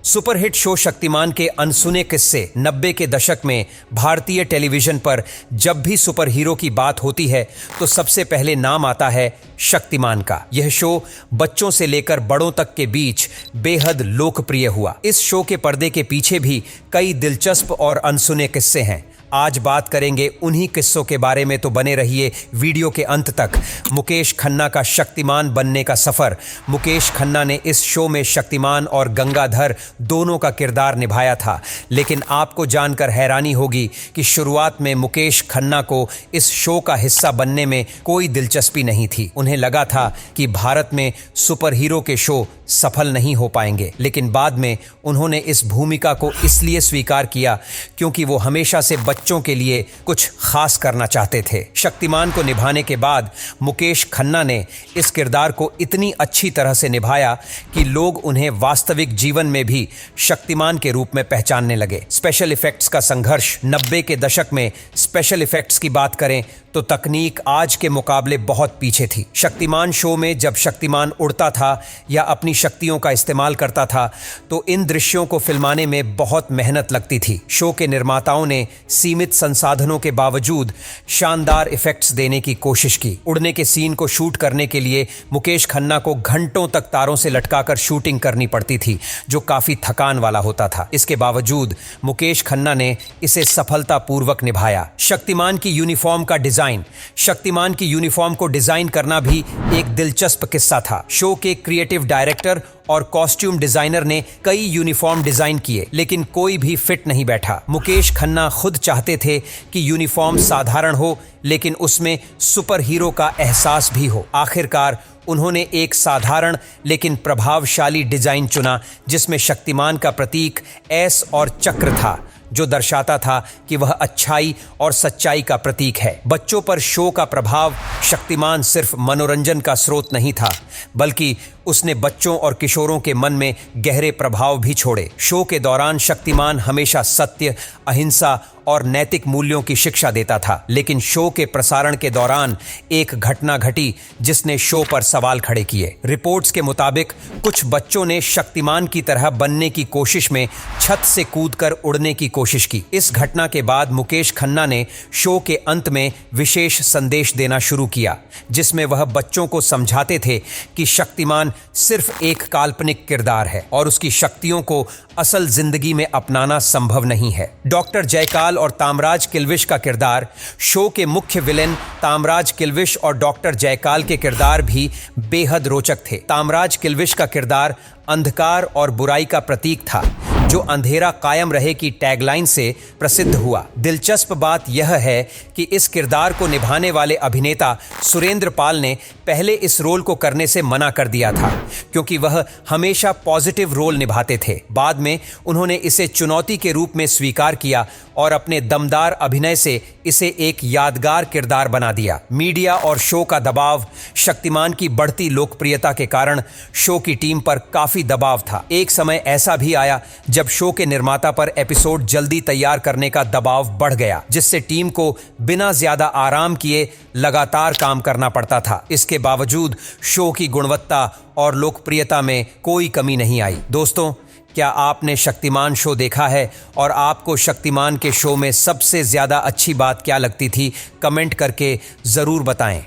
Superhit show Shaktimaan के अनसुने किस्से 90 के दशक में भारतीय टेलीविजन पर जब भी सुपर हीरो की बात होती है तो सबसे पहले नाम आता है शक्तिमान का। यह शो बच्चों से लेकर बड़ों तक के बीच बेहद लोकप्रिय हुआ। इस शो के पर्दे के पीछे भी कई दिलचस्प और अनसुने किस्से हैं। आज बात करेंगे उन्हीं किस्सों के बारे में, तो बने रहिए वीडियो के अंत तक। मुकेश खन्ना का शक्तिमान बनने का सफर। मुकेश खन्ना ने इस शो में शक्तिमान और गंगाधर दोनों का किरदार निभाया था, लेकिन आपको जानकर हैरानी होगी कि शुरुआत में मुकेश खन्ना को इस शो का हिस्सा बनने में कोई दिलचस्पी नहीं थी। उन्हें लगा था कि भारत में सुपर हीरो के शो सफल नहीं हो पाएंगे, लेकिन बाद में उन्होंने इस भूमिका को इसलिए स्वीकार किया क्योंकि वो हमेशा से बच्चों के लिए कुछ खास करना चाहते थे। शक्तिमान को निभाने के बाद मुकेश खन्ना ने इस किरदार को इतनी अच्छी तरह से निभाया कि लोग उन्हें वास्तविक जीवन में भी शक्तिमान के रूप में पहचानने लगे। स्पेशल इफेक्ट्स का संघर्ष। 90 के दशक में स्पेशल इफेक्ट्स की बात करें तो तकनीक आज के मुकाबले बहुत पीछे थी। शक्तिमान शो में जब शक्तिमान उड़ता था या अपनी शक्तियों का इस्तेमाल करता था तो इन दृश्यों को फिल्माने में बहुत मेहनत लगती थी। शो के निर्माताओं ने सीमित संसाधनों के बावजूद शानदार इफेक्ट्स देने की कोशिश की। उड़ने के सीन को शूट करने के लिए मुकेश खन्ना को घंटों तक तारों से लटकाकर शूटिंग करनी पड़ती थी, जो काफी थकान वाला होता था। इसके बावजूद मुकेश खन्ना ने इसे सफलतापूर्वक निभाया। शक्तिमान की यूनिफॉर्म का डिजाइन। शक्तिमान की यूनिफॉर्म को डिजाइन करना भी एक दिलचस्प किस्सा था। शो के क्रिएटिव डायरेक्टर और कॉस्ट्यूम डिजाइनर ने कई यूनिफॉर्म डिजाइन किए, लेकिन कोई भी फिट नहीं बैठा। मुकेश खन्ना खुद चाहते थे कि यूनिफॉर्म साधारण हो, लेकिन उसमें सुपर हीरो का एहसास भी हो। आखिरकार उन्होंने एक साधारण लेकिन प्रभावशाली डिजाइन चुना, जिसमें शक्तिमान का प्रतीक एस और चक्र था, जो दर्शाता था कि वह अच्छाई और सच्चाई का प्रतीक है। बच्चों पर शो का प्रभाव। शक्तिमान सिर्फ मनोरंजन का स्रोत नहीं था, बल्कि उसने बच्चों और किशोरों के मन में गहरे प्रभाव भी छोड़े। शो के दौरान शक्तिमान हमेशा सत्य, अहिंसा और नैतिक मूल्यों की शिक्षा देता था, लेकिन शो के प्रसारण के दौरान एक घटना घटी जिसने शो पर सवाल खड़े किए। रिपोर्ट्स के मुताबिक कुछ बच्चों ने शक्तिमान की तरह बनने की कोशिश में छत से कूदकर उड़ने की कोशिश की। इस घटना के बाद मुकेश खन्ना ने शो के अंत में विशेष संदेश देना शुरू किया, जिसमें वह बच्चों को समझाते थे कि शक्तिमान सिर्फ एक काल्पनिक किरदार है और उसकी शक्तियों को असल जिंदगी में अपनाना संभव नहीं है। डॉक्टर जयकाल और तामराज किल्विश का किरदार। शो के मुख्य विलेन तामराज किल्विश और डॉक्टर जयकाल के किरदार भी बेहद रोचक थे। तामराज किल्विश का किरदार अंधकार और बुराई का प्रतीक था, जो अंधेरा कायम रहे की टैगलाइन से प्रसिद्ध हुआ। दिलचस्प बात यह है कि इस किरदार को निभाने वाले अभिनेता सुरेंद्र पाल ने पहले इस रोल को करने से मना कर दिया था, क्योंकि वह हमेशा पॉजिटिव रोल निभाते थे। बाद में उन्होंने इसे चुनौती के रूप में स्वीकार किया और अपने दमदार अभिनय से इसे एक यादगार किरदार बना दिया। मीडिया और शो का दबाव। शक्तिमान की बढ़ती लोकप्रियता के कारण शो की टीम पर काफी दबाव था। एक समय ऐसा भी आया जब शो के निर्माता पर एपिसोड जल्दी तैयार करने का दबाव बढ़ गया, जिससे टीम को बिना ज्यादा आराम किए लगातार काम करना पड़ता था। इसके बावजूद शो की गुणवत्ता और लोकप्रियता में कोई कमी नहीं आई। दोस्तों, क्या आपने शक्तिमान शो देखा है और आपको शक्तिमान के शो में सबसे ज्यादा अच्छी बात क्या लगती थी? कमेंट करके जरूर बताएं।